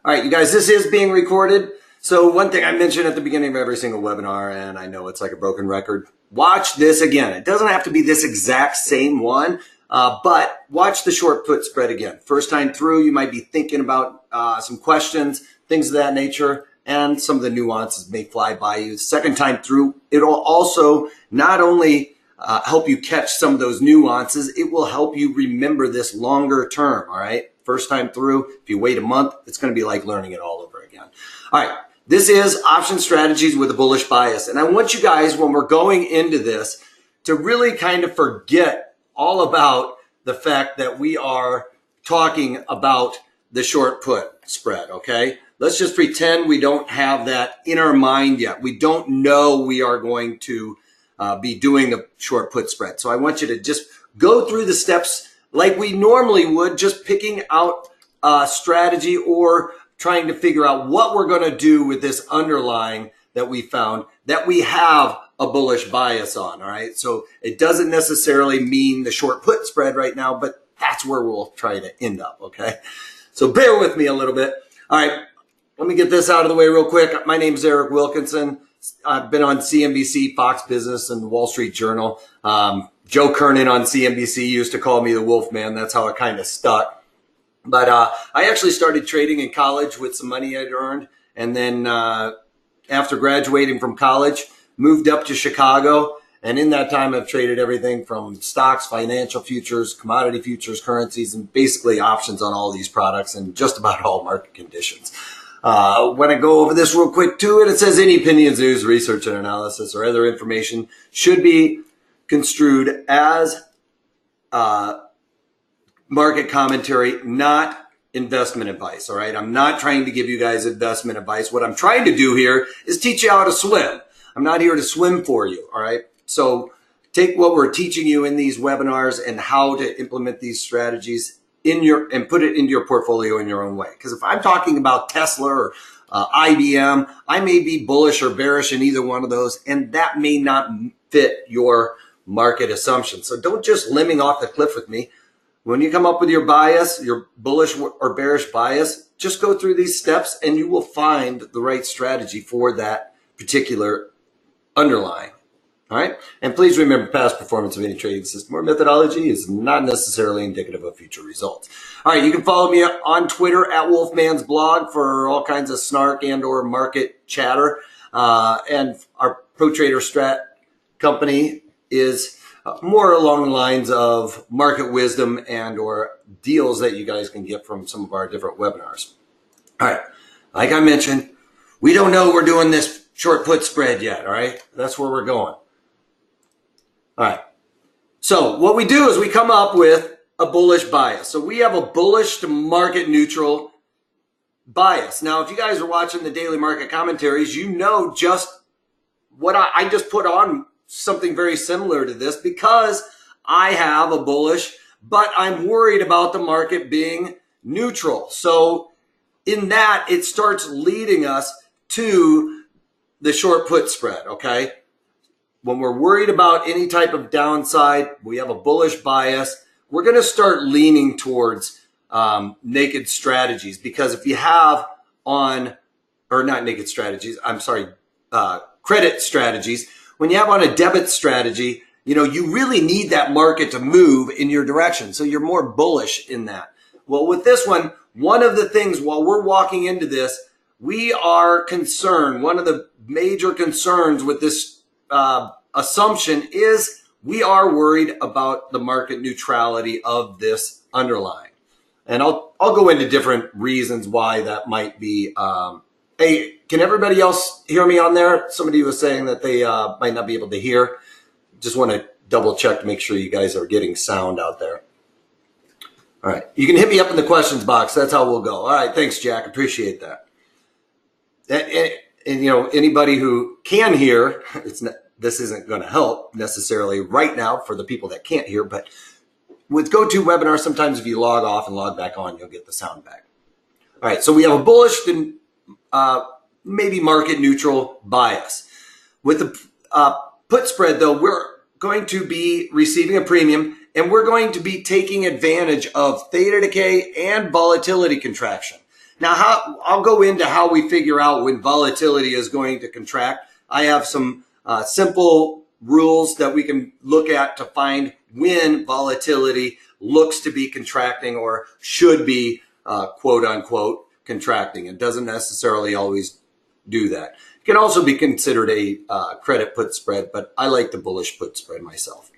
All right, you guys, this is being recorded. So one thing I mentioned at the beginning of every single webinar, and I know it's like a broken record, watch this again. It doesn't have to be this exact same one, but watch the short put spread again. First time through, you might be thinking about some questions, things of that nature, and some of the nuances may fly by you. Second time through, it'll also not only help you catch some of those nuances, it will help you remember this longer term, all right? First time through, if you wait a month, it's going to be like learning it all over again. All right, this is option strategies with a bullish bias. And I want you guys, when we're going into this, to really kind of forget all about the fact that we are talking about the short put spread, okay? Let's just pretend we don't have that in our mind yet. We don't know we are going to be doing the short put spread. So I want you to just go through the steps like we normally would, just picking out a strategy or trying to figure out what we're going to do with this underlying that we found that we have a bullish bias on, all right? So it doesn't necessarily mean the short put spread right now, but that's where we'll try to end up, okay? So bear with me a little bit. All right, let me get this out of the way real quick. My name is Eric Wilkinson. I've been on CNBC, Fox Business, and Wall Street Journal. Joe Kernan on CNBC used to call me the Wolfman. That's how it kind of stuck. But I actually started trading in college with some money I'd earned. And then after graduating from college, moved up to Chicago. And in that time, I've traded everything from stocks, financial futures, commodity futures, currencies, and basically options on all these products and just about all market conditions. When I go over this real quick too, it says any opinions, news, research, and analysis or other information should be construed as market commentary, not investment advice, all right? I'm not trying to give you guys investment advice. What I'm trying to do here is teach you how to swim. I'm not here to swim for you, all right? So take what we're teaching you in these webinars and how to implement these strategies in your and put it into your portfolio in your own way. Because if I'm talking about Tesla or IBM, I may be bullish or bearish in either one of those, and that may not fit your market assumptions. So don't just lemming off the cliff with me. When you come up with your bias, your bullish or bearish bias, just go through these steps and you will find the right strategy for that particular underlying. All right. And please remember, past performance of any trading system or methodology is not necessarily indicative of future results. All right. You can follow me on Twitter at Wolfman's blog for all kinds of snark and or market chatter. And our Pro Trader Strat company is more along the lines of market wisdom and or deals that you guys can get from some of our different webinars. All right. Like I mentioned, we don't know we're doing this short put spread yet. All right. That's where we're going. All right. So what we do is we come up with a bullish bias. So we have a bullish to market neutral bias. Now, if you guys are watching the daily market commentaries, you know just what I just put on something very similar to this because I have a bullish, but I'm worried about the market being neutral. So in that, it starts leading us to the short put spread, okay? When we're worried about any type of downside, we have a bullish bias, we're going to start leaning towards naked strategies because if you have credit strategies, when you have on a debit strategy, you know, you really need that market to move in your direction. So you're more bullish in that. Well, with this one of the things while we're walking into this, we are concerned. One of the major concerns with this assumption is we are worried about the market neutrality of this underlying. And I'll go into different reasons why that might be. Hey, can everybody else hear me on there? Somebody was saying that they might not be able to hear. Just want to double check to make sure you guys are getting sound out there. All right. You can hit me up in the questions box. That's how we'll go. All right. Thanks, Jack. Appreciate that. And you know, anybody who can hear, this isn't going to help necessarily right now for the people that can't hear, but with GoToWebinar, sometimes if you log off and log back on, you'll get the sound back. All right. So we have a bullish and maybe market neutral bias. With the put spread, though, we're going to be receiving a premium and we're going to be taking advantage of theta decay and volatility contraction. Now, I'll go into how we figure out when volatility is going to contract. I have some simple rules that we can look at to find when volatility looks to be contracting or should be quote unquote contracting. It doesn't necessarily always do that. It can also be considered a credit put spread, but I like the bullish put spread myself,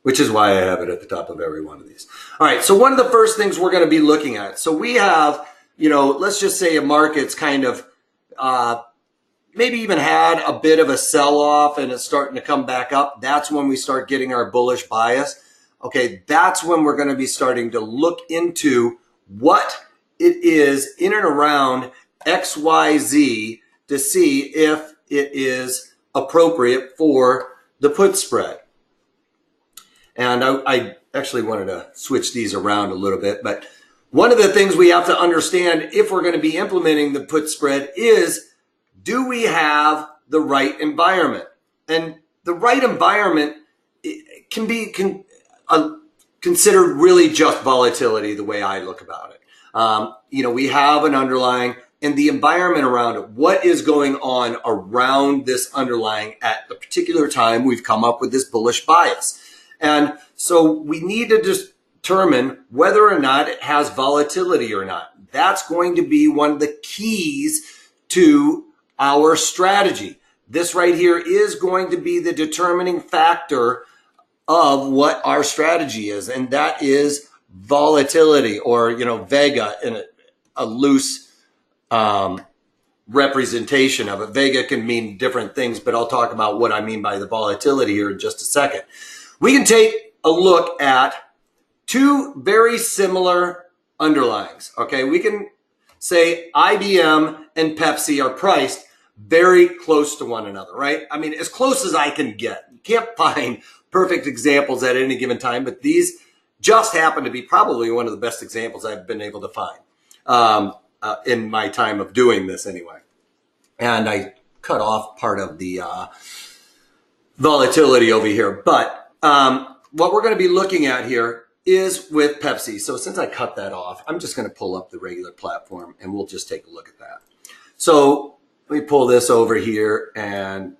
which is why I have it at the top of every one of these. All right, so one of the first things we're going to be looking at. So we have, let's just say a market's kind of maybe even had a bit of a sell-off and it's starting to come back up. That's when we start getting our bullish bias. Okay, that's when we're going to be starting to look into what it is in and around XYZ to see if it is appropriate for the put spread. And I actually wanted to switch these around a little bit, but one of the things we have to understand if we're going to be implementing the put spread is, do we have the right environment? And the right environment can be considered really just volatility, the way I look about it. We have an underlying, and the environment around it, what is going on around this underlying at the particular time we've come up with this bullish bias. And so we need to determine whether or not it has volatility or not. That's going to be one of the keys to our strategy. This right here is going to be the determining factor of what our strategy is, and that is volatility, or Vega in a loose representation of it. Vega can mean different things, but I'll talk about what I mean by the volatility here in just a second. We can take a look at two very similar underlyings. Okay, we can say IBM and Pepsi are priced very close to one another, right? I mean, as close as I can get. You can't find perfect examples at any given time, but these just happen to be probably one of the best examples I've been able to find in my time of doing this anyway. And I cut off part of the volatility over here, but what we're going to be looking at here is with Pepsi. So since I cut that off, I'm just going to pull up the regular platform and we'll just take a look at that. So let me pull this over here and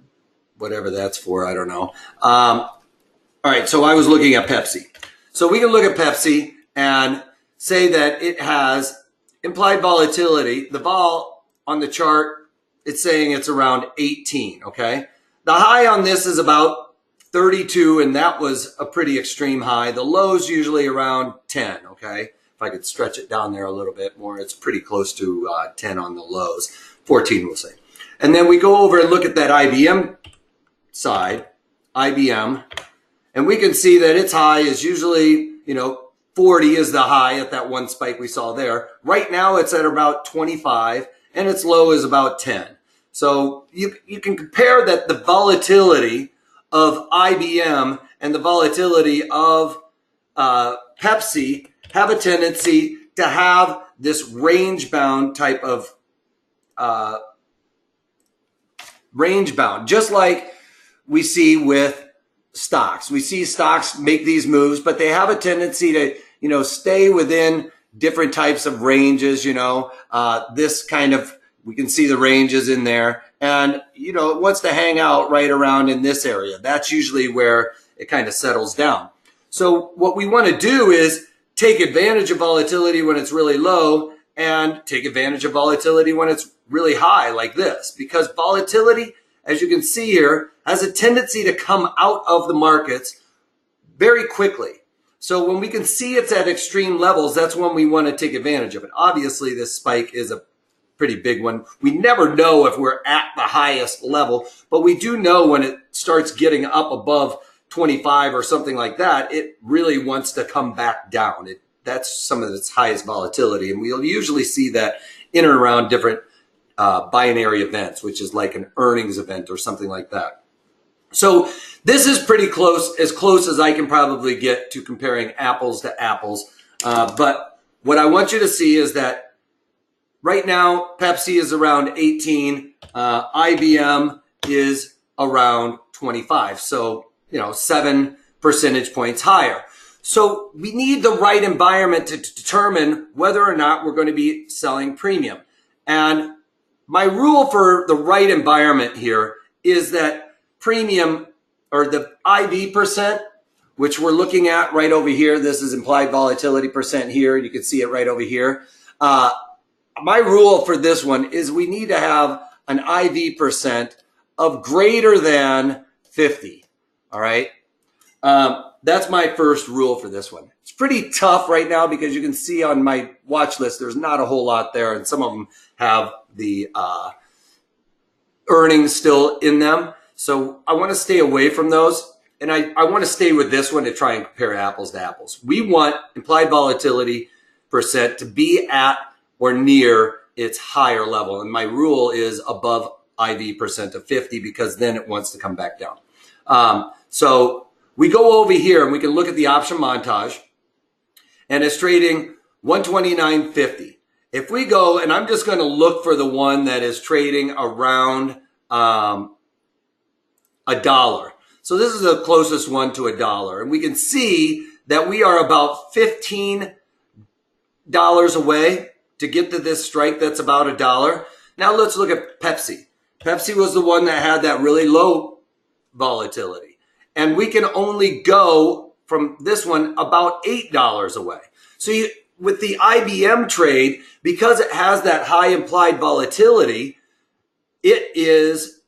whatever that's for, I don't know. All right, so I was looking at Pepsi. So we can look at Pepsi and say that it has implied volatility. The vol on the chart, it's saying it's around 18, okay? The high on this is about 32, and that was a pretty extreme high. The low's usually around 10, okay? If I could stretch it down there a little bit more, it's pretty close to 10 on the lows. 14, we'll say. And then we go over and look at that IBM side, IBM, and we can see that its high is usually, 40 is the high at that one spike we saw there. Right now, it's at about 25, and its low is about 10. So you can compare that the volatility of IBM and the volatility of Pepsi have a tendency to have this range-bound type of range-bound, just like we see with stocks. We see stocks make these moves, but they have a tendency to, stay within different types of ranges, this kind of, we can see the ranges in there. And, it wants to hang out right around in this area. That's usually where it kind of settles down. So what we want to do is take advantage of volatility when it's really low and take advantage of volatility when it's really high like this. Because volatility, as you can see here, has a tendency to come out of the markets very quickly. So when we can see it's at extreme levels, that's when we want to take advantage of it. Obviously, this spike is a pretty big one. We never know if we're at the highest level, but we do know when it starts getting up above 25 or something like that, it really wants to come back down. That's some of its highest volatility. And we'll usually see that in and around different binary events, which is like an earnings event or something like that. So this is pretty close as I can probably get to comparing apples to apples. But what I want you to see is that right now, Pepsi is around 18. IBM is around 25. So, 7 percentage points higher. So we need the right environment to determine whether or not we're going to be selling premium. And my rule for the right environment here is that premium, or the IV percent, which we're looking at right over here. This is implied volatility percent here. You can see it right over here. My rule for this one is we need to have an IV percent of greater than 50. All right. That's my first rule for this one. It's pretty tough right now because you can see on my watch list, there's not a whole lot there. And some of them have the earnings still in them. So I want to stay away from those. And I want to stay with this one to try and compare apples to apples. We want implied volatility percent to be at or near its higher level. And my rule is above IV percent of 50 because then it wants to come back down. So we go over here and we can look at the option montage, and it's trading 129.50. If we go, and I'm just going to look for the one that is trading around $1. So this is the closest one to $1. And we can see that we are about $15 away to get to this strike that's about $1. Now let's look at Pepsi. Pepsi was the one that had that really low volatility. And we can only go from this one about $8 away. So with the IBM trade, because it has that high implied volatility, it is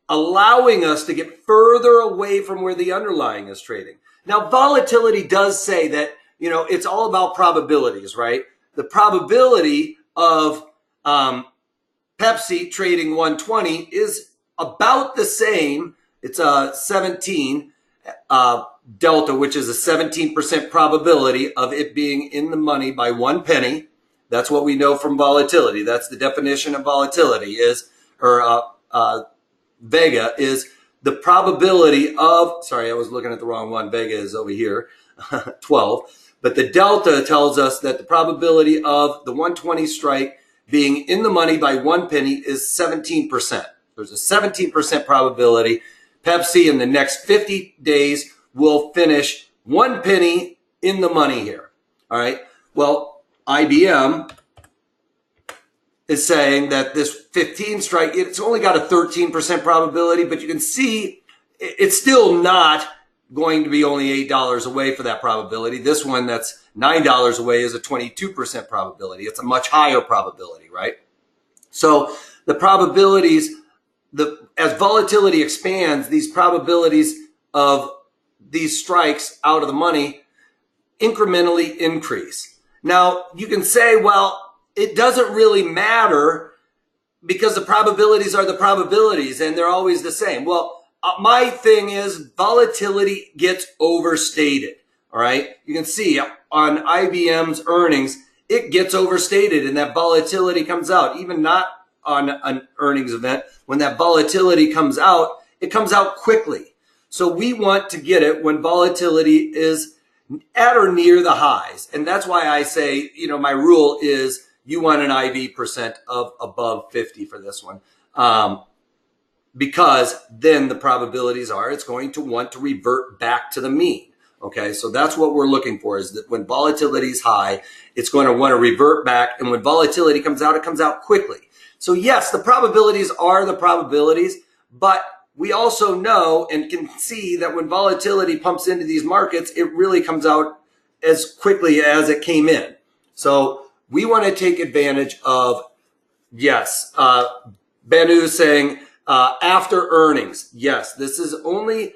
allowing us to get further away from where the underlying is trading. Now, volatility does say that, it's all about probabilities, right? The probability of Pepsi trading 120 is about the same. It's a 17 delta, which is a 17% probability of it being in the money by 1 penny. That's what we know from volatility. That's the definition of volatility Vega is the probability of, sorry, I was looking at the wrong one. Vega is over here, 12. But the delta tells us that the probability of the 120 strike being in the money by 1 penny is 17%. There's a 17% probability Pepsi in the next 50 days will finish 1 penny in the money here. All right. Well, IBM is saying that this 15 strike, it's only got a 13% probability, but you can see it's still not going to be only $8 away for that probability. This one that's $9 away is a 22% probability. It's a much higher probability, right? So the probabilities, as volatility expands, these probabilities of these strikes out of the money incrementally increase. Now, you can say, well, it doesn't really matter because the probabilities are the probabilities and they're always the same. Well, my thing is volatility gets overstated. All right. You can see on IBM's earnings, it gets overstated and that volatility comes out, even not on an earnings event. When that volatility comes out, it comes out quickly. So we want to get it when volatility is at or near the highs. And that's why I say, my rule is you want an IV percent of above 50 for this one. Because then the probabilities are it's going to want to revert back to the mean. Okay, so that's what we're looking for, is that when volatility is high, it's going to want to revert back. And when volatility comes out, it comes out quickly. So yes, the probabilities are the probabilities, but we also know and can see that when volatility pumps into these markets, it really comes out as quickly as it came in. So we want to take advantage of, yes, Benu saying after earnings. Yes, this is only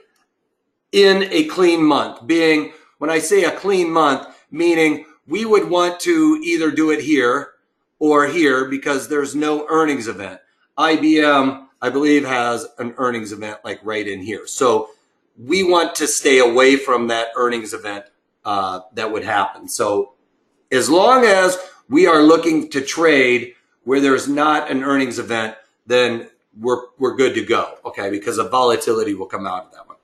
in a clean month. Being, when I say a clean month, meaning we would want to either do it here or here because there's no earnings event. IBM, I believe, has an earnings event like right in here. So we want to stay away from that earnings event that would happen. So as long as we are looking to trade where there's not an earnings event, then we're good to go, okay? Because the volatility will come out of that one.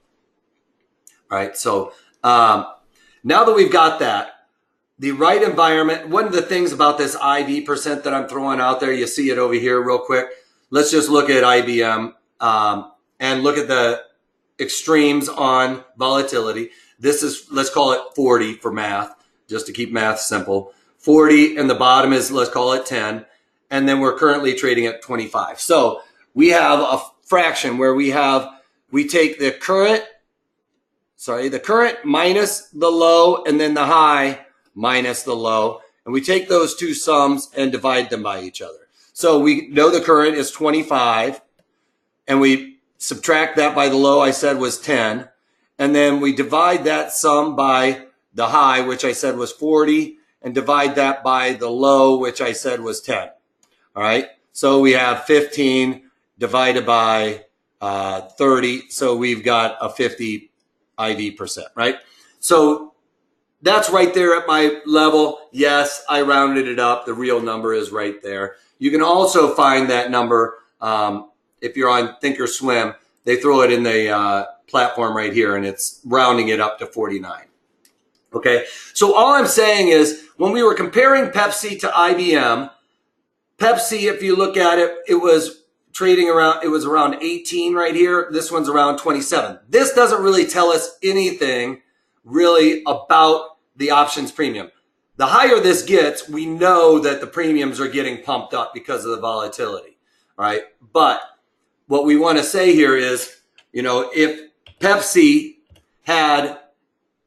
All right, so now that we've got that, the right environment, one of the things about this IV percent that I'm throwing out there, you see it over here real quick. Let's just look at IBM and look at the extremes on volatility. This is, let's call it 40 for math, just to keep math simple. 40, and the bottom is, let's call it 10. And then we're currently trading at 25. So we have a fraction where we take the current minus the low, and then the high minus the low. And we take those two sums and divide them by each other. So we know the current is 25, and we subtract that by the low I said was 10. And then we divide that sum by the high, which I said was 40, and divide that by the low, which I said was 10. All right. So we have 15 divided by 30. So we've got a 50 IV percent, right? So that's right there at my level. Yes, I rounded it up. The real number is right there. You can also find that number if you're on Thinkorswim. They throw it in the platform right here, and it's rounding it up to 49. Okay, so all I'm saying is when we were comparing Pepsi to IBM, Pepsi, if you look at it, it was trading around, it was around 18 right here. This one's around 27. This doesn't really tell us anything really about the options premium. The higher this gets, we know that the premiums are getting pumped up because of the volatility. All right. But what we want to say here is, you know, if Pepsi had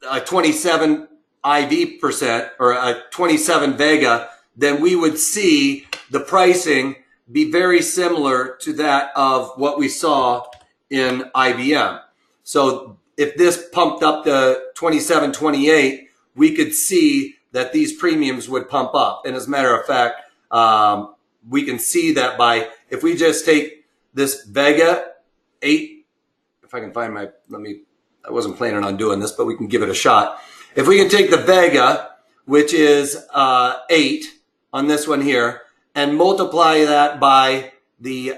a 27 IV percent or a 27 Vega, then we would see the pricing be very similar to that of what we saw in IBM. So if this pumped up to 27, 28, we could see that these premiums would pump up. And as a matter of fact, we can see that by, if we just take this Vega 8, if I can find my, I wasn't planning on doing this, but we can give it a shot. If we can take the Vega, which is 8 on this one here, and multiply that by the,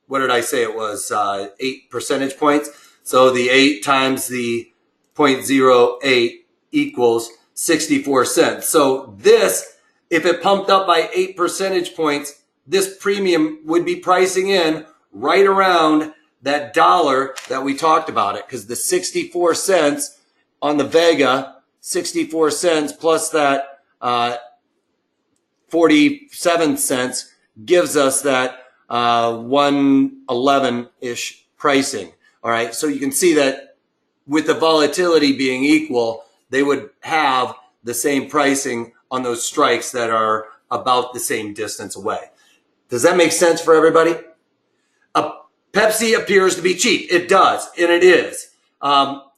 what did I say it was, 8 percentage points. So the 8 times the 0.08 equals 64 cents. So this, if it pumped up by 8 percentage points, this premium would be pricing in right around that dollar that we talked about it, because the 64 cents on the Vega, 64 cents plus that 47 cents gives us that 111-ish pricing. All right, so you can see that with the volatility being equal, they would have the same pricing on those strikes that are about the same distance away. Does that make sense for everybody? Pepsi appears to be cheap. It does, and it is.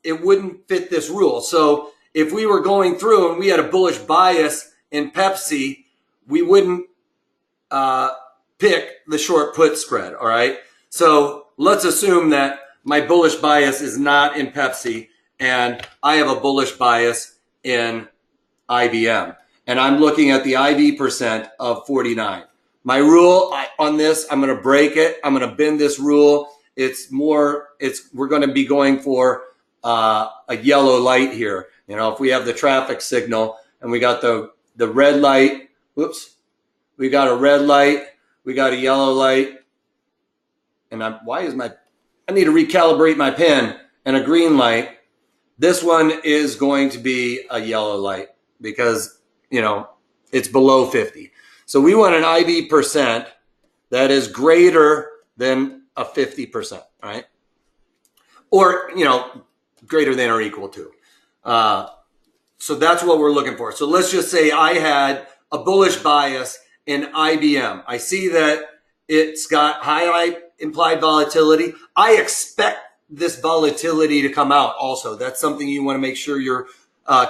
It wouldn't fit this rule. So if we were going through and we had a bullish bias in Pepsi, we wouldn't pick the short put spread, all right? So let's assume that my bullish bias is not in Pepsi and I have a bullish bias in IBM. And I'm looking at the IV percent of 49. My rule on this, I'm going to break it. I'm going to bend this rule. We're going to be going for a yellow light here. You know, if we have the traffic signal and we got the red light, whoops, we got a red light, we got a yellow light, and I need to recalibrate my pen, and a green light. This one is going to be a yellow light because, you know, it's below 50. So we want an IV percent that is greater than a 50%, right? Or, you know, greater than or equal to. So that's what we're looking for. So let's just say I had a bullish bias in IBM. I see that it's got high implied volatility. I expect this volatility to come out also. That's something you want to make sure you're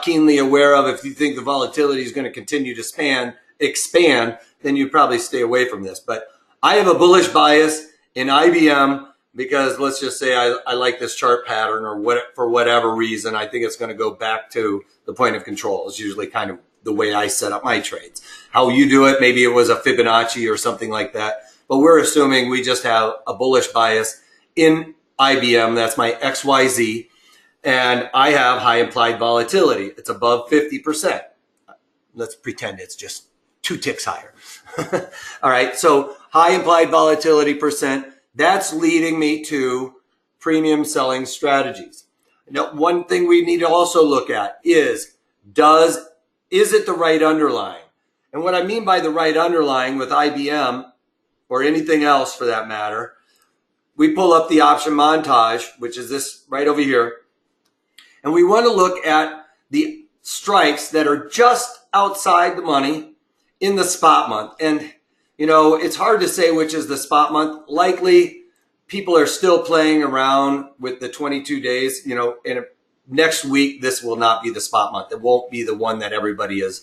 keenly aware of. If you think the volatility is going to continue to expand, then you probably stay away from this. But I have a bullish bias in IBM because let's just say I like this chart pattern, or for whatever reason, I think it's going to go back to the point of control. It's usually kind of the way I set up my trades. How you do it, maybe it was a Fibonacci or something like that. But we're assuming we just have a bullish bias in IBM. That's my XYZ. And I have high implied volatility. It's above 50%. Let's pretend it's just 2 ticks higher. All right. So high implied volatility percent, that's leading me to premium selling strategies. Now, one thing we need to also look at is it the right underlying? And what I mean by the right underlying with IBM or anything else for that matter, we pull up the option montage, which is this right over here. And we want to look at the strikes that are just outside the money in the spot month. And, you know, it's hard to say which is the spot month. Likely people are still playing around with the 22 days, you know, and next week, this will not be the spot month. It won't be the one that everybody is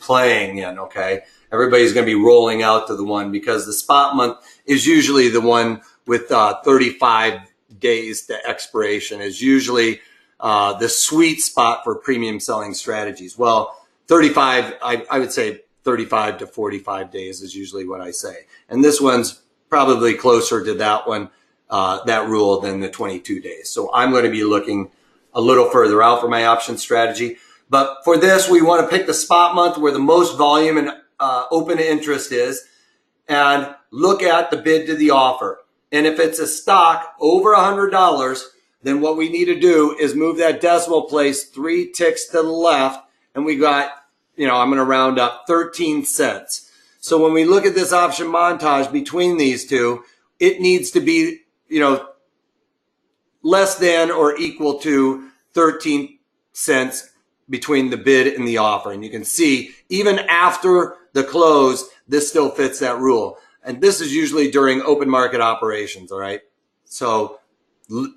playing in, okay? Everybody's going to be rolling out to the one because the spot month is usually the one with 35 days to expiration is usually the sweet spot for premium selling strategies. Well, 35, I would say 35 to 45 days is usually what I say. And this one's probably closer to that one, that rule than the 22 days. So I'm going to be looking a little further out for my option strategy. But for this, we want to pick the spot month where the most volume and open interest is and look at the bid to the offer. And if it's a stock over $100, then what we need to do is move that decimal place 3 ticks to the left. And we got, you know, I'm going to round up 13 cents. So when we look at this option montage between these two, it needs to be, you know, less than or equal to 13 cents between the bid and the offer. And you can see even after the close, this still fits that rule. And this is usually during open market operations, all right? So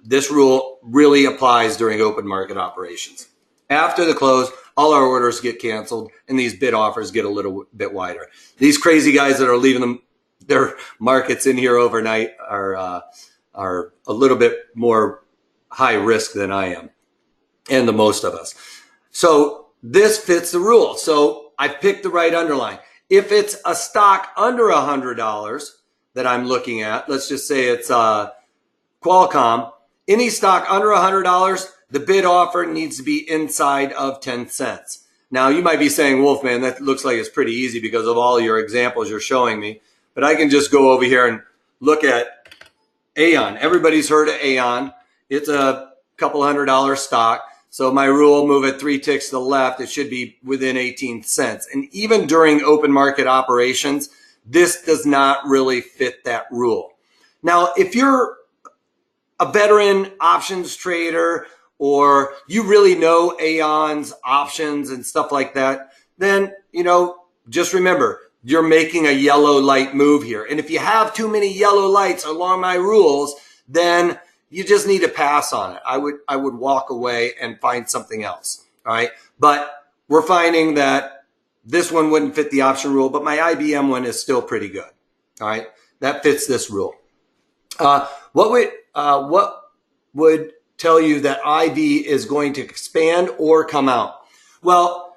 this rule really applies during open market operations. After the close, all our orders get canceled and these bid offers get a little bit wider. These crazy guys that are leaving their markets in here overnight are a little bit more high risk than I am and the most of us. So this fits the rule. So I picked the right underlying. If it's a stock under $100 that I'm looking at, let's just say it's Qualcomm, any stock under $100, the bid offer needs to be inside of 10 cents. Now, you might be saying, Wolfman, that looks like it's pretty easy because of all your examples you're showing me. But I can just go over here and look at Aon. Everybody's heard of Aon. It's a couple $100 stock. So my rule, move it 3 ticks to the left. It should be within 18 cents. And even during open market operations, this does not really fit that rule. Now, if you're a veteran options trader or you really know Aon's options and stuff like that, then, you know, just remember, you're making a yellow light move here. And if you have too many yellow lights along my rules, then you just need to pass on it. I would walk away and find something else. All right. But we're finding that this one wouldn't fit the option rule, but my IBM one is still pretty good. All right. That fits this rule. What would tell you that IV is going to expand or come out? Well,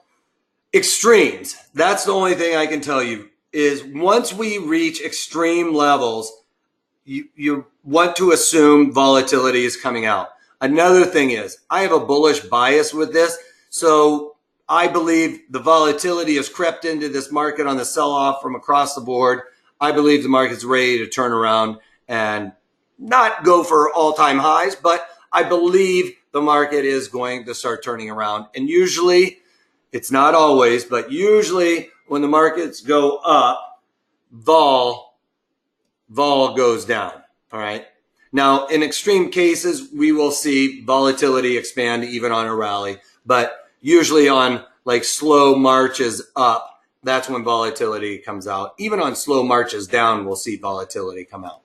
extremes. That's the only thing I can tell you is once we reach extreme levels, you want to assume volatility is coming out. Another thing is I have a bullish bias with this. So I believe the volatility has crept into this market on the sell-off from across the board. I believe the market's ready to turn around and not go for all-time highs, but I believe the market is going to start turning around. And usually, it's not always, but usually when the markets go up, vol goes down, all right? Now, in extreme cases, we will see volatility expand even on a rally, but usually on like slow marches up, that's when volatility comes out. Even on slow marches down, we'll see volatility come out.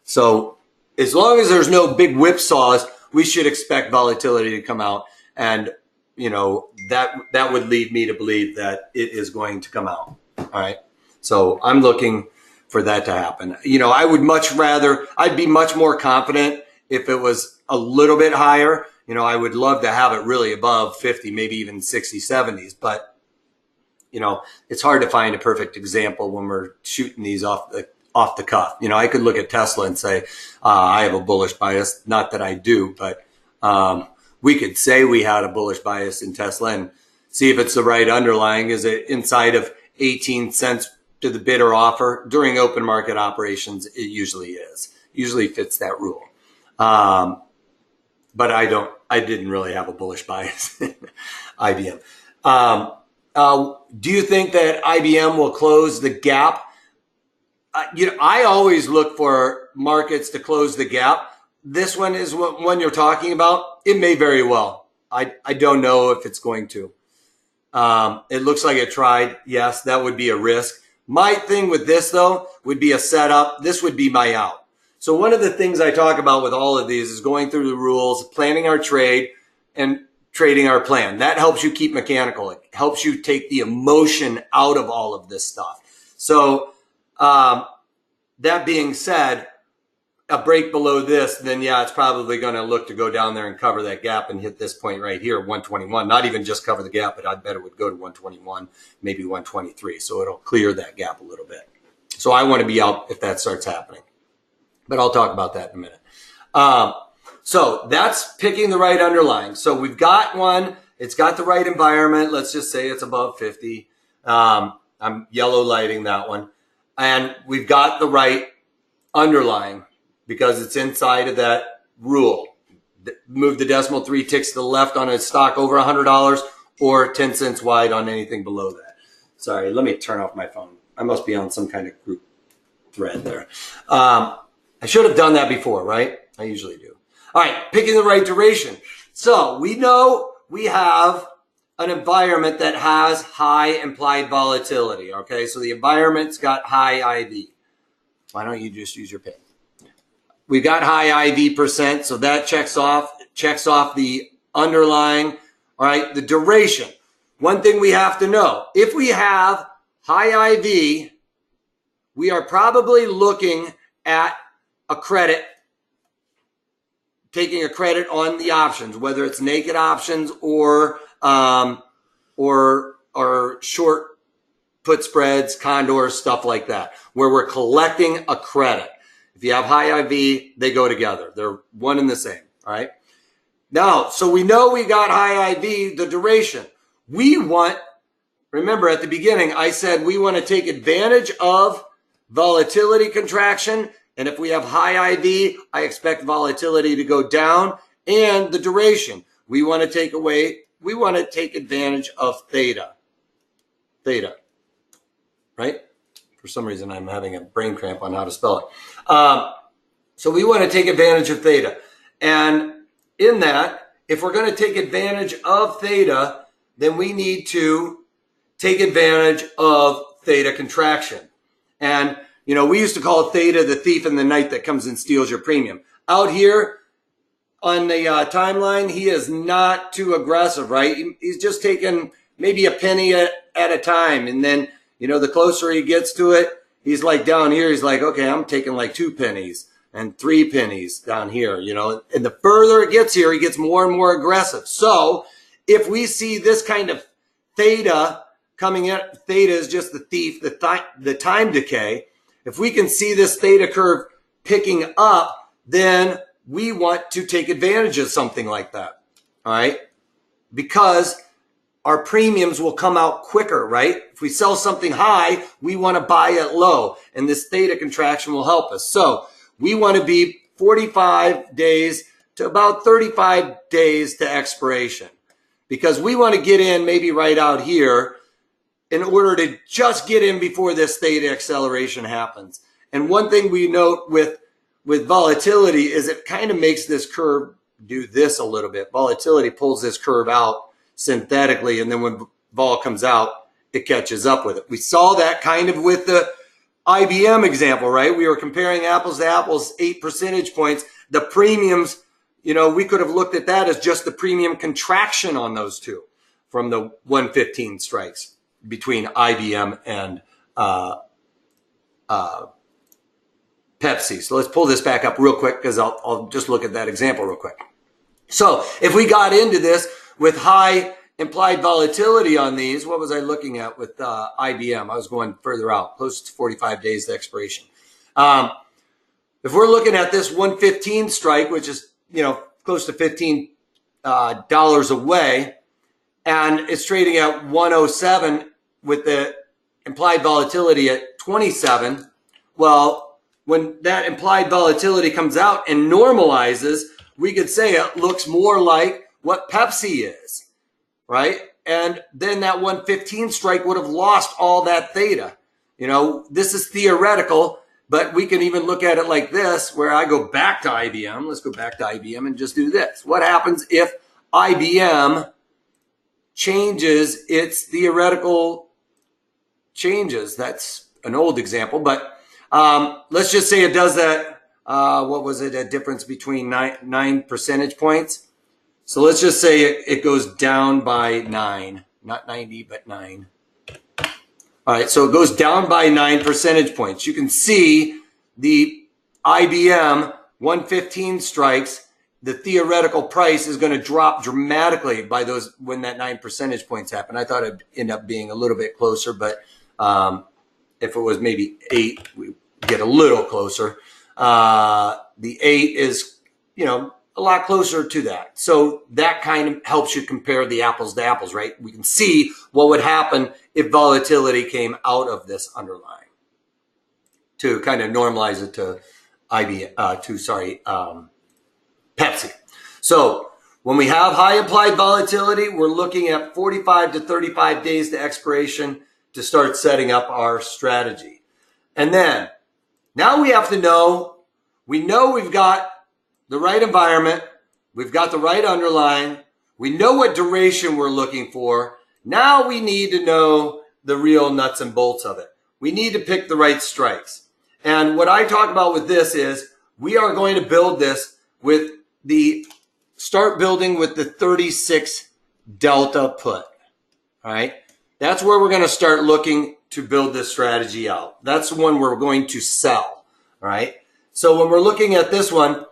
So as long as there's no big whipsaws, we should expect volatility to come out. And, you know, that would lead me to believe that it is going to come out, all right? So I'm looking for that to happen. You know, I'd be much more confident if it was a little bit higher. You know, I would love to have it really above 50, maybe even 60, 70s. But, you know, it's hard to find a perfect example when we're shooting these off the cuff. You know, I could look at Tesla and say, I have a bullish bias. Not that I do, but we could say we had a bullish bias in Tesla and see if it's the right underlying. Is it inside of 18 cents to the bid or offer? During open market operations, it usually is. Usually fits that rule. but I didn't really have a bullish bias in IBM. Do you think that IBM will close the gap? I always look for markets to close the gap. This one is one you're talking about. It may very well. I don't know if it's going to. It looks like it tried. Yes, that would be a risk. My thing with this, though, would be a setup. This would be my out. So one of the things I talk about with all of these is going through the rules, planning our trade, and trading our plan. That helps you keep mechanical. It helps you take the emotion out of all of this stuff. So that being said, a break below this, then yeah, it's probably going to look to go down there and cover that gap and hit this point right here, 121. Not even just cover the gap, but I bet it would go to 121, maybe 123. So it'll clear that gap a little bit. So I want to be out if that starts happening. But I'll talk about that in a minute. So that's picking the right underlying. So we've got one. It's got the right environment. Let's just say it's above 50. I'm yellow lighting that one. And we've got the right underlying because it's inside of that rule. Move the decimal 3 ticks to the left on a stock over $100 or 10 cents wide on anything below that. Sorry, let me turn off my phone. I must be on some kind of group thread there. I should have done that before, right? I usually do. All right, picking the right duration. So we know we have an environment that has high implied volatility, okay? So the environment's got high IV. Why don't you just use your pen? We've got high IV percent, so that checks off the underlying. All right, the duration. One thing we have to know, if we have high IV, we are probably looking at a credit, taking a credit on the options, whether it's naked options or short put spreads, condors, stuff like that, where we're collecting a credit. If you have high IV, they go together. They're one and the same, all right? Now, so we know we got high IV, the duration. We want, remember at the beginning, I said we want to take advantage of volatility contraction. And if we have high IV, I expect volatility to go down. And the duration, we want to take advantage of theta. Theta, right? For some reason, I'm having a brain cramp on how to spell it. So we want to take advantage of theta. And in that, if we're going to take advantage of theta, then we need to take advantage of theta contraction. And, you know, we used to call theta the thief in the night that comes and steals your premium. Out here on the timeline, he is not too aggressive, right? He's just taking maybe a penny at a time. And then, you know, the closer he gets to it, he's like down here, he's like, okay, I'm taking like 2 pennies and 3 pennies down here, you know. And the further it gets here, he gets more and more aggressive. So if we see this kind of theta coming in, theta is just the thief, the time decay. If we can see this theta curve picking up, then we want to take advantage of something like that, all right? Because our premiums will come out quicker, right? If we sell something high, we want to buy it low, and this theta contraction will help us. So we want to be 45 days to about 35 days to expiration, because we want to get in maybe right out here in order to just get in before this theta acceleration happens. And one thing we note with volatility is it kind of makes this curve do this a little bit. Volatility pulls this curve out synthetically, and then when vol comes out, it catches up with it. We saw that kind of with the IBM example, right? We were comparing apples to apples, 8 percentage points. The premiums, you know, we could have looked at that as just the premium contraction on those two from the 115 strikes between IBM and Pepsi. So let's pull this back up real quick because I'll just look at that example real quick. So if we got into this with high implied volatility on these, what was I looking at with IBM? I was going further out, close to 45 days to expiration. If we're looking at this 115 strike, which is, you know, close to $15 away, and it's trading at 107 with the implied volatility at 27, well, when that implied volatility comes out and normalizes, we could say it looks more like what Pepsi is, right? And then that 115 strike would have lost all that theta. You know, this is theoretical, but we can even look at it like this, where I go back to IBM. Let's go back to IBM and just do this. What happens if IBM changes its theoretical changes? That's an old example, but let's just say it does that. What was it? A difference between 9 percentage points. So let's just say it goes down by 9, not 90, but 9. All right, so it goes down by 9 percentage points. You can see the IBM 115 strikes, the theoretical price is going to drop dramatically by those when that 9 percentage points happen. I thought it'd end up being a little bit closer, but if it was maybe 8, we get a little closer. The 8 is, you know, a lot closer to that. So that kind of helps you compare the apples to apples, right? We can see what would happen if volatility came out of this underlying to kind of normalize it to Pepsi. So when we have high implied volatility, we're looking at 45 to 35 days to expiration to start setting up our strategy. And then now we have to know, we know we've got the right environment, we've got the right underlying, we know what duration we're looking for. Now we need to know the real nuts and bolts of it. We need to pick the right strikes. And what I talk about with this is we are going to build this with start building with the 36 delta put. All right. That's where we're going to start looking to build this strategy out. That's the one we're going to sell. All right. So when we're looking at this one,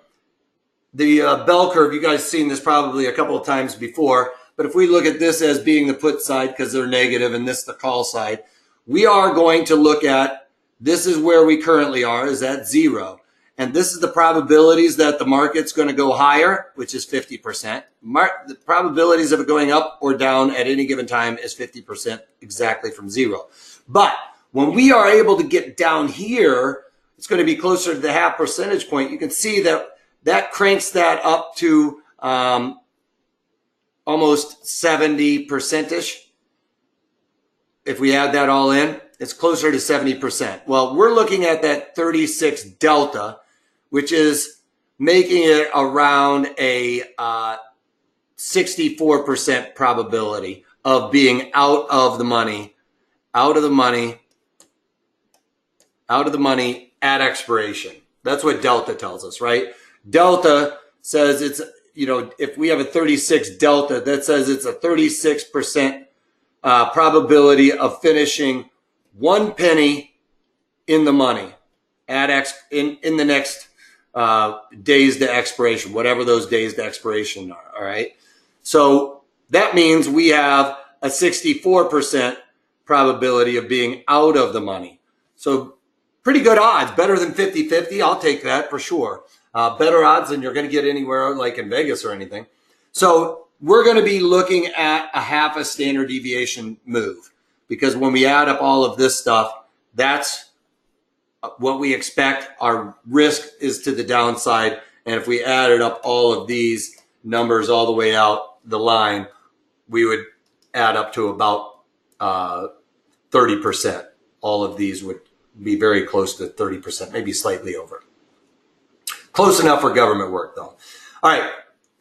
the bell curve, you guys seen this probably a couple of times before, but if we look at this as being the put side because they're negative and this the call side, we are going to look at, this is where we currently are, is at 0. And this is the probabilities that the market's going to go higher, which is 50%. The probabilities of it going up or down at any given time is 50% exactly from 0. But when we are able to get down here, it's going to be closer to the half percentage point. You can see that cranks that up to almost 70%-ish. If we add that all in, it's closer to 70%. Well, we're looking at that 36 delta, which is making it around a 64% probability of being out of the money at expiration. That's what delta tells us, right? Delta says it's, you know, if we have a 36 delta, that says it's a 36% probability of finishing 1 penny in the money at in the next days to expiration, whatever those days to expiration are. All right. So that means we have a 64% probability of being out of the money. So pretty good odds, better than 50-50. I'll take that for sure. Better odds than you're going to get anywhere like in Vegas or anything. So we're going to be looking at a half a standard deviation move, because when we add up all of this stuff, that's what we expect. Our risk is to the downside. And if we added up all of these numbers all the way out the line, we would add up to about 30%. All of these would be very close to 30%, maybe slightly over. Close enough for government work, though. All right.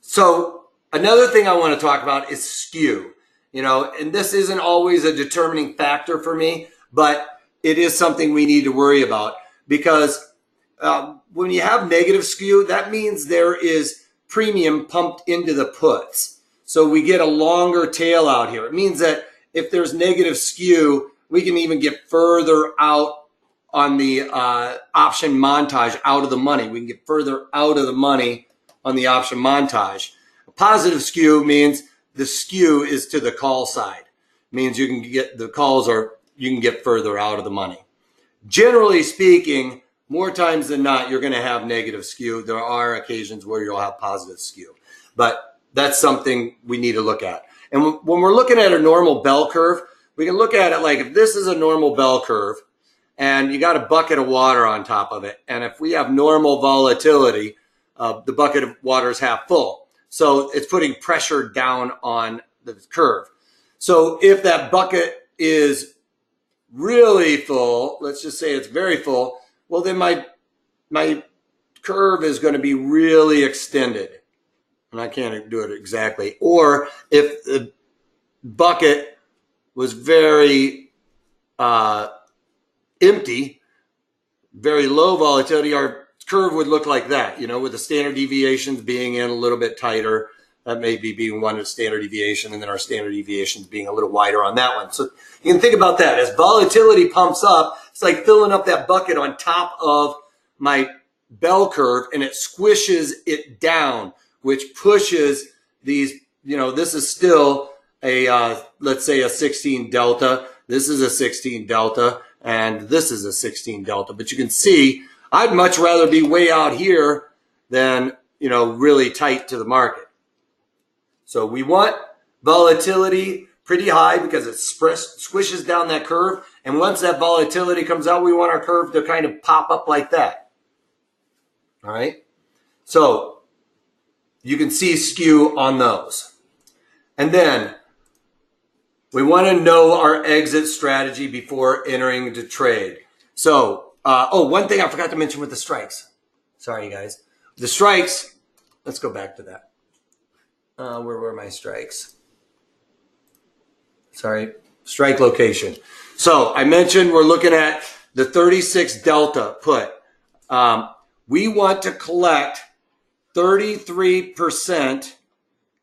So another thing I want to talk about is skew. You know, and this isn't always a determining factor for me, but it is something we need to worry about, because when you have negative skew, that means there is premium pumped into the puts. So we get a longer tail out here. It means that if there's negative skew, we can even get further out on the option montage out of the money. We can get further out of the money on the option montage. A positive skew means the skew is to the call side. It means you can get the calls, or you can get further out of the money. Generally speaking, more times than not, you're going to have negative skew. There are occasions where you'll have positive skew, but that's something we need to look at. And when we're looking at a normal bell curve, we can look at it like, if this is a normal bell curve and you got a bucket of water on top of it, and if we have normal volatility, the bucket of water is half full. So it's putting pressure down on the curve. So if that bucket is really full, let's just say it's very full, well, then my curve is going to be really extended. And I can't do it exactly. Or if the bucket was very empty, very low volatility, our curve would look like that, with the standard deviations being in a little bit tighter. That may be being one standard deviation, and then our standard deviations being a little wider on that one. So you can think about that. As volatility pumps up, it's like filling up that bucket on top of my bell curve, and it squishes it down, which pushes these, this is still a, let's say a 16 delta. This is a 16 delta, and this is a 16 delta. But you can see, I'd much rather be way out here than, really tight to the market. So we want volatility pretty high because it squishes down that curve. And once that volatility comes out, we want our curve to kind of pop up like that. All right. So you can see skew on those. And then we want to know our exit strategy before entering the trade. So, one thing I forgot to mention with the strikes. Sorry, you guys. The strikes, let's go back to that. Where were my strikes? Sorry, strike location. So I mentioned we're looking at the 36 delta put. We want to collect 33%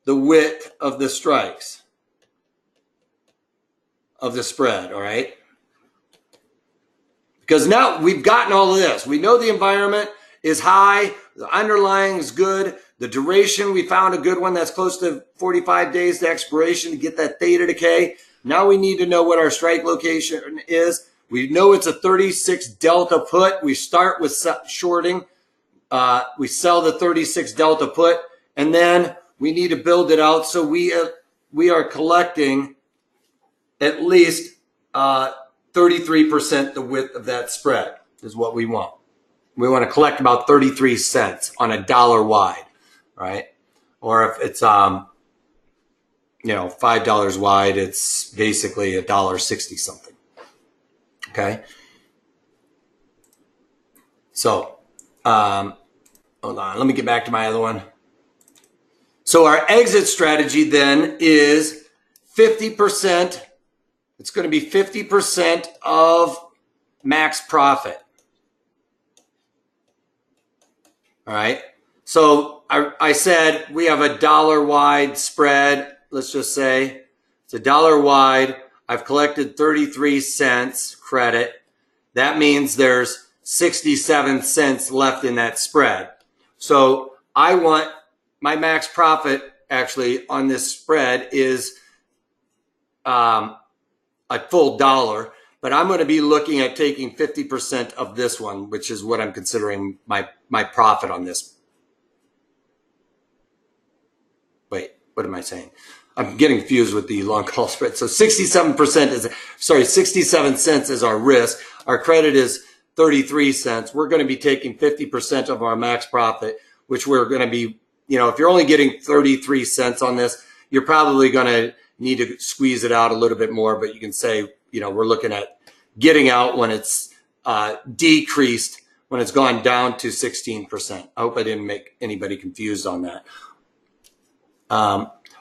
the width of the strikes of the spread, all right? Because now we've gotten all of this. We know the environment is high, the underlying is good, the duration, we found a good one that's close to 45 days to expiration to get that theta decay. Now we need to know what our strike location is. We know it's a 36 delta put. We start with shorting. We sell the 36 delta put, and then we need to build it out. So we are collecting at least 33% the width of that spread is what we want. We want to collect about 33 cents on a dollar wide, right? Or if it's, $5 wide, it's basically $1.60 something. Okay. So, hold on. Let me get back to my other one. So our exit strategy then is 50%. It's going to be 50% of max profit. All right. So I said we have a dollar wide spread. Let's just say it's a dollar wide. I've collected 33 cents credit. That means there's 67 cents left in that spread. So I want my max profit actually on this spread is a full dollar, but I'm going to be looking at taking 50% of this one, which is what I'm considering my profit on this. Wait, what am I saying? I'm getting confused with the long call spread. So 67 cents is our risk. Our credit is 33 cents. We're going to be taking 50% of our max profit, which we're going to be, if you're only getting 33 cents on this, you're probably going to need to squeeze it out a little bit more, but you can say, we're looking at getting out when it's decreased, when it's gone down to 16%. I hope I didn't make anybody confused on that.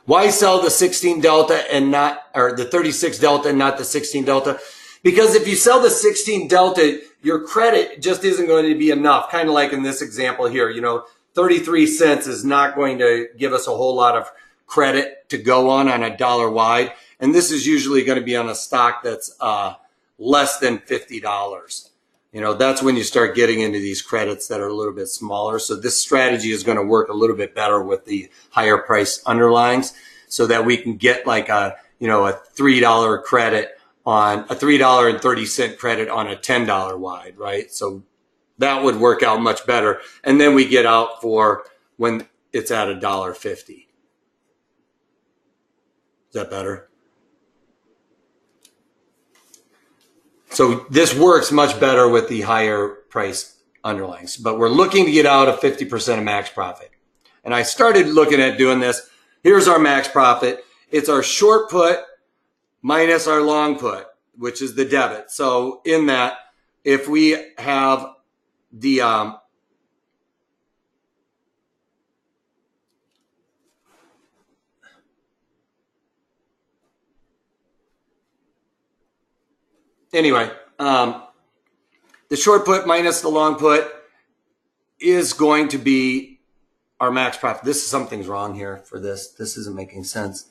Why sell the 16 delta and not, or the 36 delta and not the 16 delta? Because if you sell the 16 delta, your credit just isn't going to be enough. Kind of like in this example here, 33 cents is not going to give us a whole lot of credit to go on a dollar wide. And this is usually going to be on a stock that's less than $50. That's when you start getting into these credits that are a little bit smaller. So this strategy is going to work a little bit better with the higher price underlyings so that we can get like a $3 credit on a $3.30 credit on a $10 wide, right? So that would work out much better. And then we get out for when it's at $1.50. Is that better? So this works much better with the higher price underlyings. But we're looking to get out of 50% of max profit. And I started looking at doing this. Here's our max profit. It's our short put minus our long put, which is the debit. So in that, if we have the the short put minus the long put is going to be our max profit. Something's wrong here for this. This isn't making sense.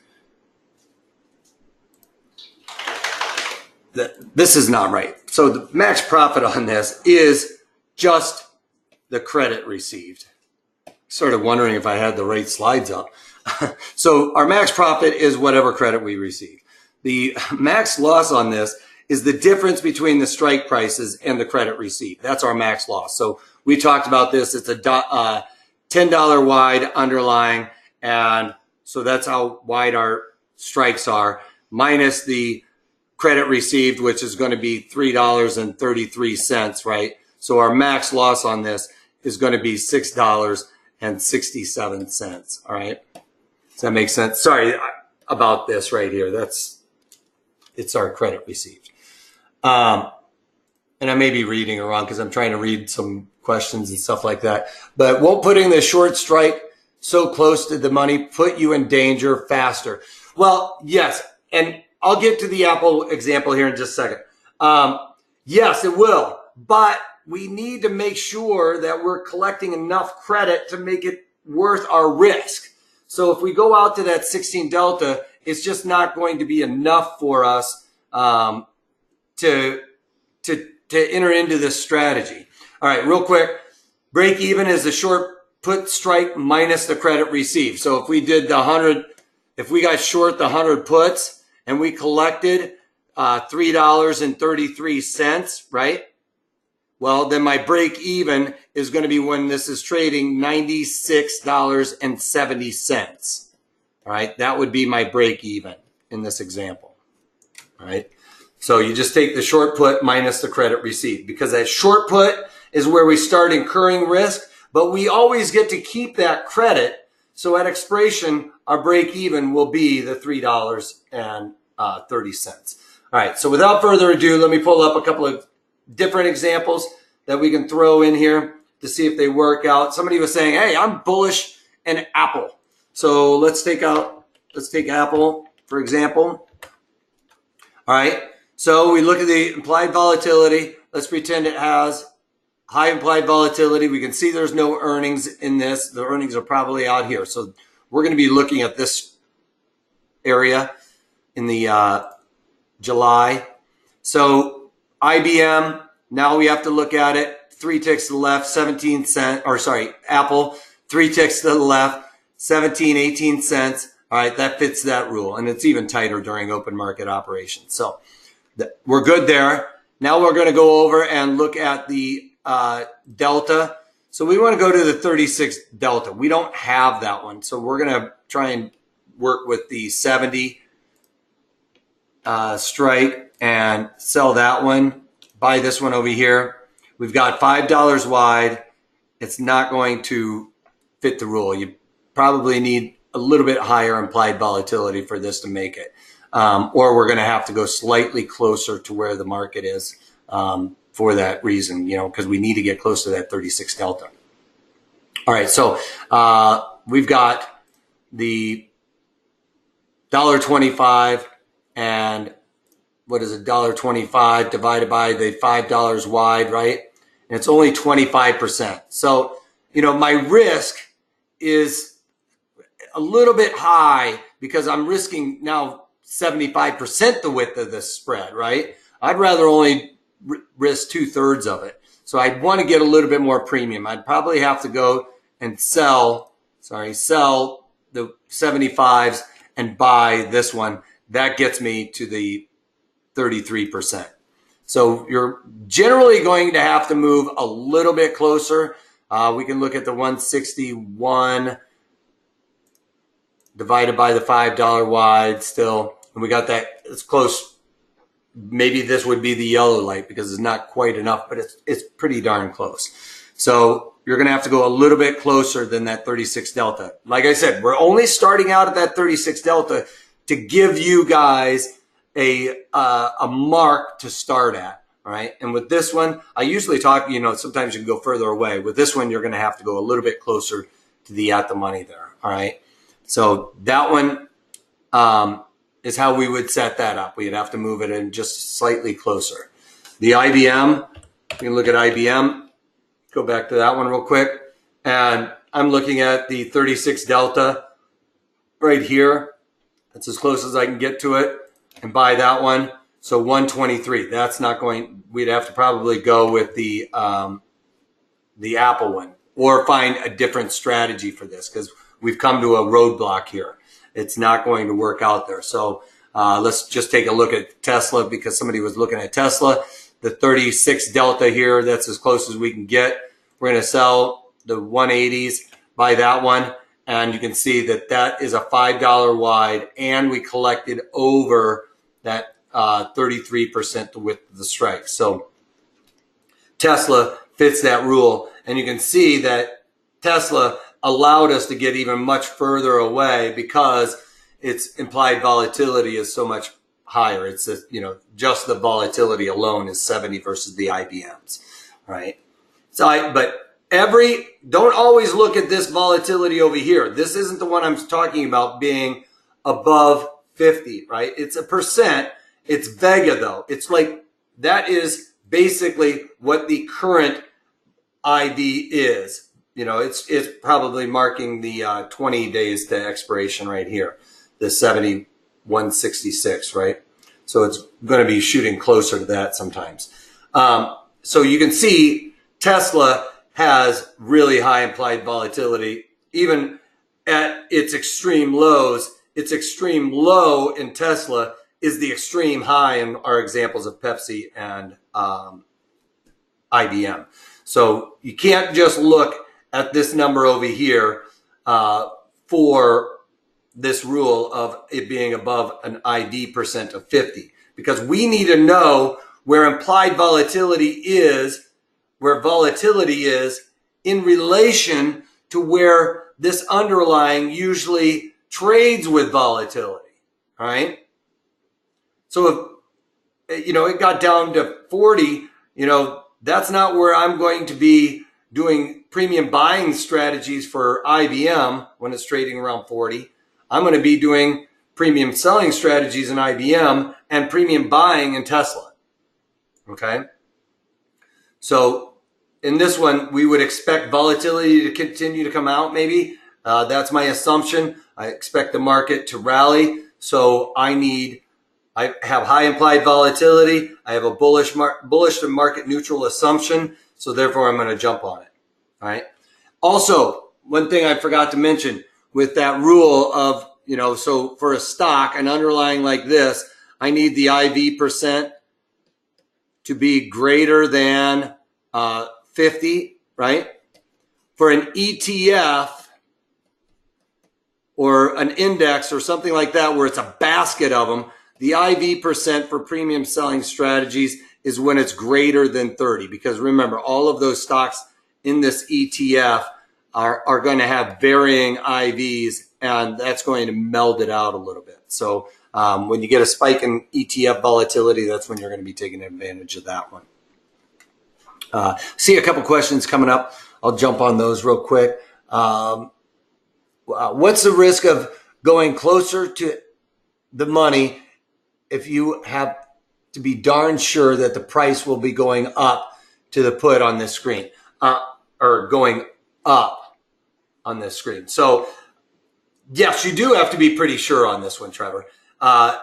This is not right. So the max profit on this is just the credit received. Sort of wondering if I had the right slides up. So our max profit is whatever credit we receive. The max loss on this is the difference between the strike prices and the credit received. That's our max loss. So we talked about this. It's a $10 wide underlying. And so that's how wide our strikes are, minus the credit received, which is going to be $3.33, right? So our max loss on this is going to be $6.67, all right? Does that make sense? Sorry about this right here. It's our credit received. And I may be reading it wrong because I'm trying to read some questions and stuff like that. But won't putting the short strike so close to the money put you in danger faster? Well, yes. And I'll get to the Apple example here in just a second. Yes, it will. But we need to make sure that we're collecting enough credit to make it worth our risk. So if we go out to that 16 delta, it's just not going to be enough for us to enter into this strategy. All right, real quick. Break even is the short put strike minus the credit received. So if we did the 100, if we got short the 100 puts and we collected $3.33, right? Well, then my break even is going to be, when this is trading, $96.70. All right, that would be my break even in this example. All right, so you just take the short put minus the credit received, because that short put is where we start incurring risk, but we always get to keep that credit. So at expiration, our break even will be the $3.30. All right, so without further ado, let me pull up a couple of different examples that we can throw in here to see if they work out. Somebody was saying, hey, I'm bullish in Apple. So let's take Apple, for example. All right, so we look at the implied volatility. Let's pretend it has high implied volatility. We can see there's no earnings in this. The earnings are probably out here. So we're going to be looking at this area in the July. So IBM, now we have to look at it. 3 ticks to the left, 17 cents, or sorry, Apple, 3 ticks to the left, 17, 18 cents. All right, that fits that rule. And it's even tighter during open market operations. So we're good there. Now we're going to go over and look at the delta. So we want to go to the 36 delta. We don't have that one. So we're going to try and work with the 70 strike and sell that one. Buy this one over here. We've got $5 wide. It's not going to fit the rule. You probably need a little bit higher implied volatility for this to make it. Or we're going to have to go slightly closer to where the market is for that reason, you know, because we need to get close to that 36 delta. All right, so we've got the $1.25 and what is it, $1.25 divided by the $5 wide, right? And it's only 25%. So, you know, my risk is a little bit high because I'm risking now 75% the width of this spread, right? I'd rather only risk 2/3 of it. So I'd want to get a little bit more premium. I'd probably have to go and sell the 75s and buy this one. That gets me to the 33%. So you're generally going to have to move a little bit closer. We can look at the 161 divided by the $5 wide still. And we got that, it's close. Maybe this would be the yellow light because it's not quite enough, but it's pretty darn close. So you're going to have to go a little bit closer than that 36 delta. Like I said, we're only starting out at that 36 delta to give you guys a mark to start at. All right. And with this one, I usually talk, sometimes you can go further away. With this one, you're going to have to go a little bit closer to the at the money there. All right. So that one is how we would set that up. We'd have to move it in just slightly closer. The IBM, you can look at IBM, go back to that one real quick. And I'm looking at the 36 delta right here. That's as close as I can get to it and buy that one. So 123, that's not going, we'd have to probably go with the Apple one or find a different strategy for this because we've come to a roadblock here. It's not going to work out there. So let's just take a look at Tesla because somebody was looking at Tesla. The 36 delta here, that's as close as we can get. We're going to sell the 180s, buy that one. And you can see that that is a $5 wide and we collected over that 33% width of the strike. So Tesla fits that rule. And you can see that Tesla allowed us to get even much further away because its implied volatility is so much higher. It's just the volatility alone is 70 versus the IBMs, right? So don't always look at this volatility over here. This isn't the one I'm talking about being above 50, right? It's a percent. It's Vega though. It's like that is basically what the current ID is. It's probably marking the 20 days to expiration right here, the 7166, right? So it's going to be shooting closer to that sometimes. So you can see Tesla has really high implied volatility, even at its extreme lows. Its extreme low in Tesla is the extreme high in our examples of Pepsi and IBM. So you can't just look at this number over here for this rule of it being above an ID percent of 50, because we need to know where implied volatility is, where volatility is in relation to where this underlying usually trades with volatility, all right? So if, it got down to 40, that's not where I'm going to be doing premium buying strategies for IBM when it's trading around 40. I'm going to be doing premium selling strategies in IBM and premium buying in Tesla. Okay. So in this one, we would expect volatility to continue to come out. Maybe that's my assumption. I expect the market to rally. So I have high implied volatility. I have a bullish to market neutral assumption. So therefore I'm going to jump on it. All right. Also, one thing I forgot to mention with that rule of, so for a stock, an underlying like this, I need the IV percent to be greater than 50, right? For an ETF or an index or something like that where it's a basket of them, the IV percent for premium selling strategies is when it's greater than 30. Because remember, all of those stocks in this ETF are going to have varying IVs, and that's going to meld it out a little bit. So when you get a spike in ETF volatility, that's when you're going to be taking advantage of that one. See a couple questions coming up. I'll jump on those real quick. What's the risk of going closer to the money if you have to be darn sure that the price will be going up to the put on this screen, or going up on this screen? So yes, you do have to be pretty sure on this one, Trevor.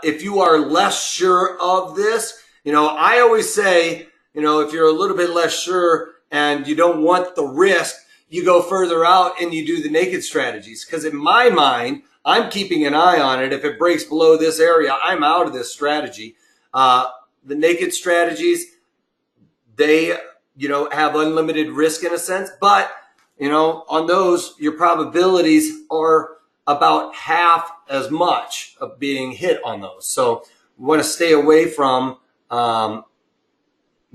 If you are less sure of this, I always say, if you're a little bit less sure and you don't want the risk, you go further out and you do the naked strategies. Because in my mind, I'm keeping an eye on it. If it breaks below this area, I'm out of this strategy. The naked strategies, they, have unlimited risk in a sense, but, on those, your probabilities are about half as much of being hit on those. So we want to stay away from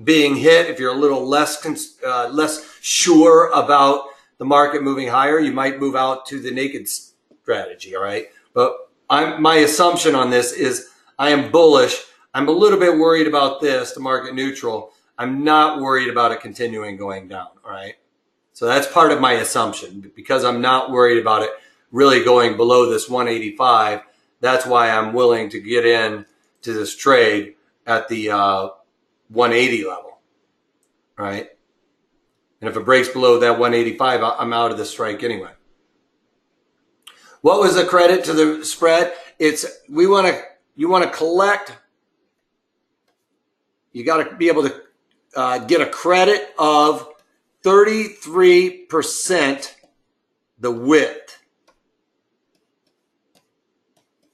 being hit, if you're a little less sure about the market moving higher, you might move out to the naked strategy, all right? But my assumption on this is I am bullish. I'm a little bit worried about this, the market neutral. I'm not worried about it continuing going down, all right? So that's part of my assumption. Because I'm not worried about it really going below this 185, that's why I'm willing to get in to this trade at the 180 level, right? And if it breaks below that 185, I'm out of the strike anyway. What was the credit to the spread? It's you want to collect. You got to be able to get a credit of 33% the width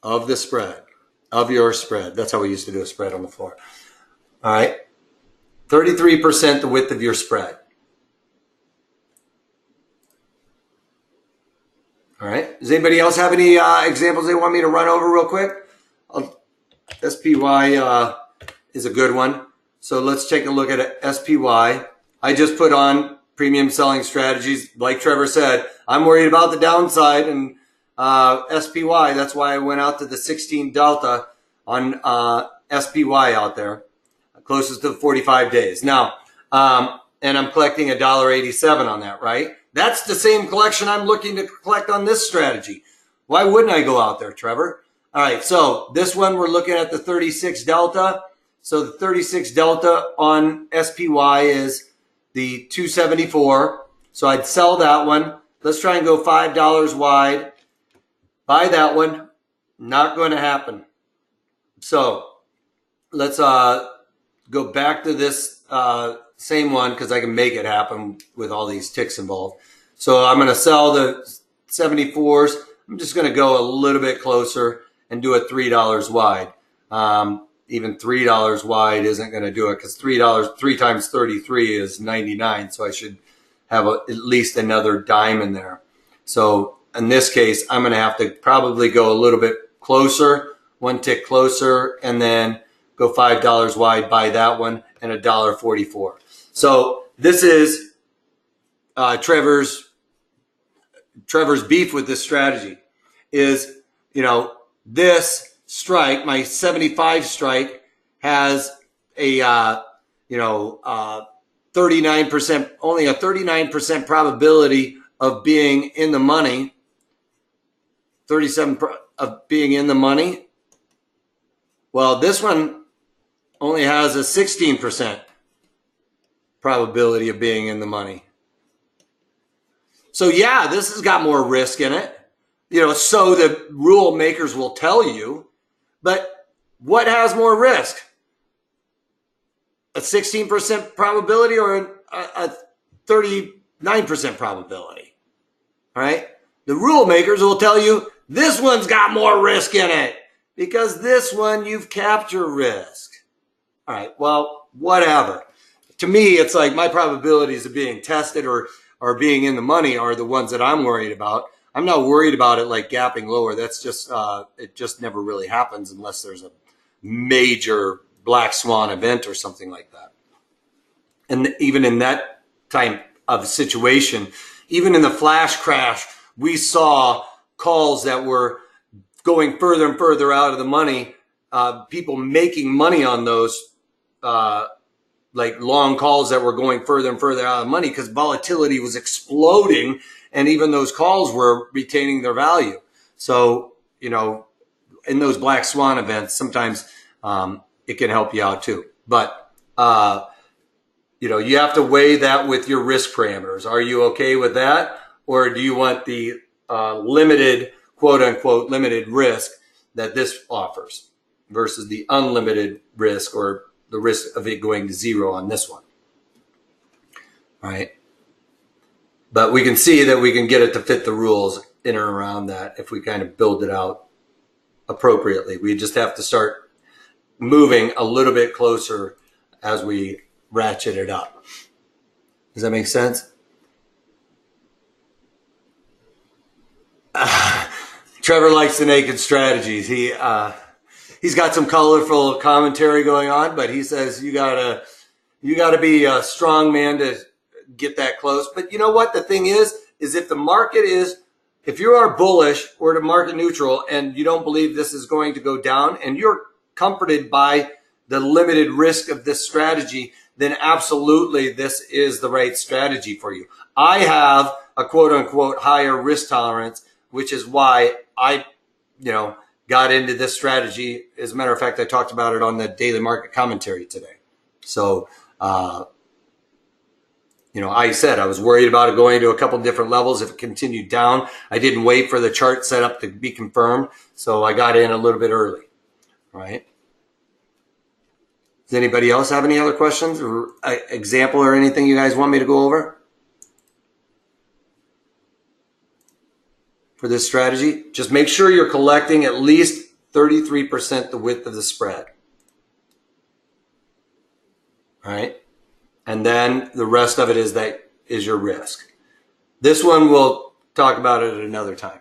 of the spread, of your spread. That's how we used to do a spread on the floor. All right, 33% the width of your spread. All right. Does anybody else have any examples they want me to run over real quick? SPY is a good one. So let's take a look at SPY. I just put on premium selling strategies. Like Trevor said, I'm worried about the downside and SPY. That's why I went out to the 16 delta on SPY out there, closest to the 45 days. Now, and I'm collecting $1.87 on that, right? That's the same collection I'm looking to collect on this strategy. Why wouldn't I go out there, Trevor? All right, so this one we're looking at the 36 delta. So the 36 delta on SPY is the 274. So I'd sell that one. Let's try and go $5 wide. Buy that one. Not going to happen. So let's go back to this same one because I can make it happen with all these ticks involved. So I'm going to sell the 74s. I'm just going to go a little bit closer and do it $3 wide. Even $3 wide isn't going to do it because $3, 3 times 33 is 99. So I should have at least another dime in there. So in this case, I'm going to have to probably go a little bit closer, one tick closer, and then go $5 wide, buy that one, and $1.44. So this is Trevor's beef with this strategy is, this strike, my 75 strike has a, 39%, only a 39% probability of being in the money, 37 of being in the money. Well, this one only has a 16% probability of being in the money. So yeah, this has got more risk in it, so the rule makers will tell you, but what has more risk? A 16% probability or a 39% probability, all right? The rule makers will tell you this one's got more risk in it because this one you've captured risk. All right, well, whatever. To me, it's like my probabilities of being tested or being in the money are the ones that I'm worried about. I'm not worried about it like gapping lower. That's just, it just never really happens unless there's a major black swan event or something like that. And even in that type of situation, even in the flash crash, we saw calls that were going further and further out of the money, people making money on those, like long calls that were going further and further out of the money because volatility was exploding and even those calls were retaining their value. So, in those black swan events, sometimes it can help you out too. But, you have to weigh that with your risk parameters. Are you okay with that? Or do you want the limited, quote unquote, limited risk that this offers versus the unlimited risk or the risk of it going to zero on this one? All right. But we can see that we can get it to fit the rules in and around that if we kind of build it out appropriately. We just have to start moving a little bit closer as we ratchet it up. Does that make sense? Trevor likes the naked strategies. He's got some colorful commentary going on, but he says you gotta You got to be a strong man to get that close. But you know what? The thing is if the market is, if you are bullish or to market neutral and you don't believe this is going to go down and you're comforted by the limited risk of this strategy, then absolutely this is the right strategy for you. I have a quote unquote higher risk tolerance, which is why I, got into this strategy. As a matter of fact, I talked about it on the daily market commentary today. So, I said I was worried about it going to a couple different levels. If it continued down, I didn't wait for the chart setup to be confirmed. So I got in a little bit early, right? Does anybody else have any other questions or example or anything you guys want me to go over for this strategy? Just make sure you're collecting at least 33% the width of the spread. All right. And then the rest of it is your risk. This one we'll talk about it at another time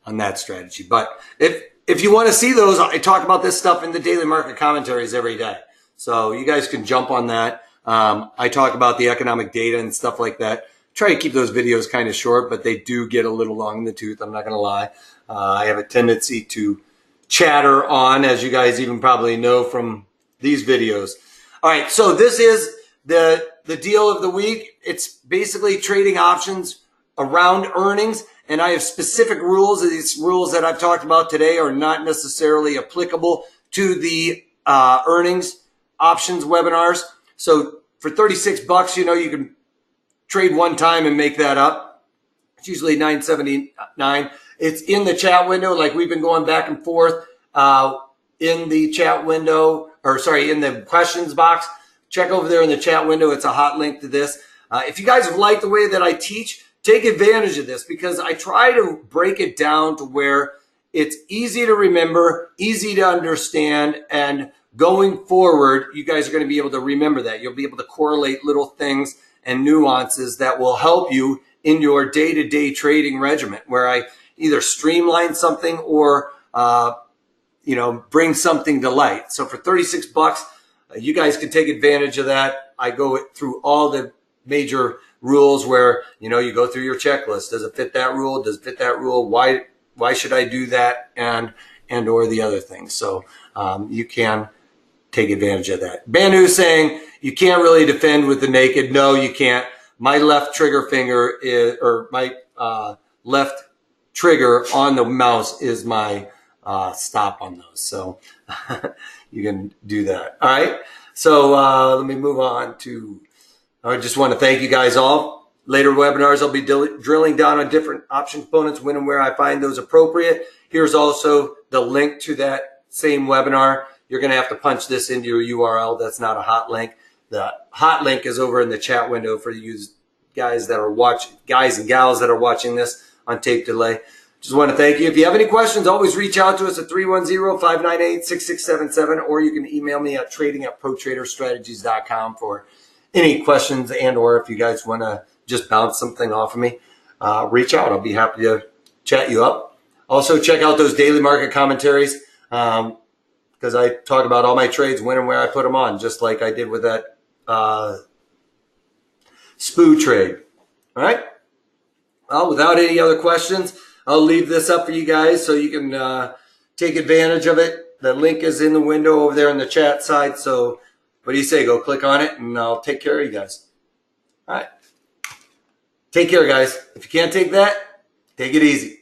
on that strategy. But if you want to see those, I talk about this stuff in the daily market commentaries every day. So you guys can jump on that. I talk about the economic data and stuff like that. Try to keep those videos kind of short, but they do get a little long in the tooth. I'm not going to lie. I have a tendency to chatter on, as you guys even probably know from these videos. All right, so this is the deal of the week. It's basically trading options around earnings, and I have specific rules. These rules that I've talked about today are not necessarily applicable to the earnings options webinars. So for 36 bucks, you can trade one time and make that up. It's usually $9.79. It's in the chat window, like we've been going back and forth in the chat window, in the questions box. Check over there in the chat window. It's a hot link to this. If you guys have liked the way that I teach, take advantage of this because I try to break it down to where it's easy to remember, easy to understand, and going forward, you guys are going to be able to remember that. You'll be able to correlate little things and nuances that will help you in your day-to-day trading regimen, where I either streamline something or, bring something to light. So for 36 bucks, you guys can take advantage of that. I go through all the major rules where, you go through your checklist. Does it fit that rule? Does it fit that rule? Why should I do that? And or the other things. So, you can take advantage of that. Banu saying you can't really defend with the naked. No, you can't. My left trigger finger my left trigger on the mouse is my stop on those. So you can do that. All right. So let me move on to, I just want to thank you guys all. Later webinars, I'll be drilling down on different option components when and where I find those appropriate. Here's also the link to that same webinar. You're going to have to punch this into your URL. That's not a hot link. The hot link is over in the chat window for you guys that are watching, guys and gals that are watching this on tape delay. Just want to thank you. If you have any questions, always reach out to us at 310-598-6677, or you can email me at trading@protraderstrategies.com for any questions, and or if you guys want to just bounce something off of me, reach out. I'll be happy to chat you up. Also, check out those daily market commentaries because I talk about all my trades, when and where I put them on, just like I did with that SPU trade. All right? Well, without any other questions, I'll leave this up for you guys so you can take advantage of it. The link is in the window over there on the chat side. So what do you say? Go click on it and I'll take care of you guys. All right. Take care, guys. If you can't take that, take it easy.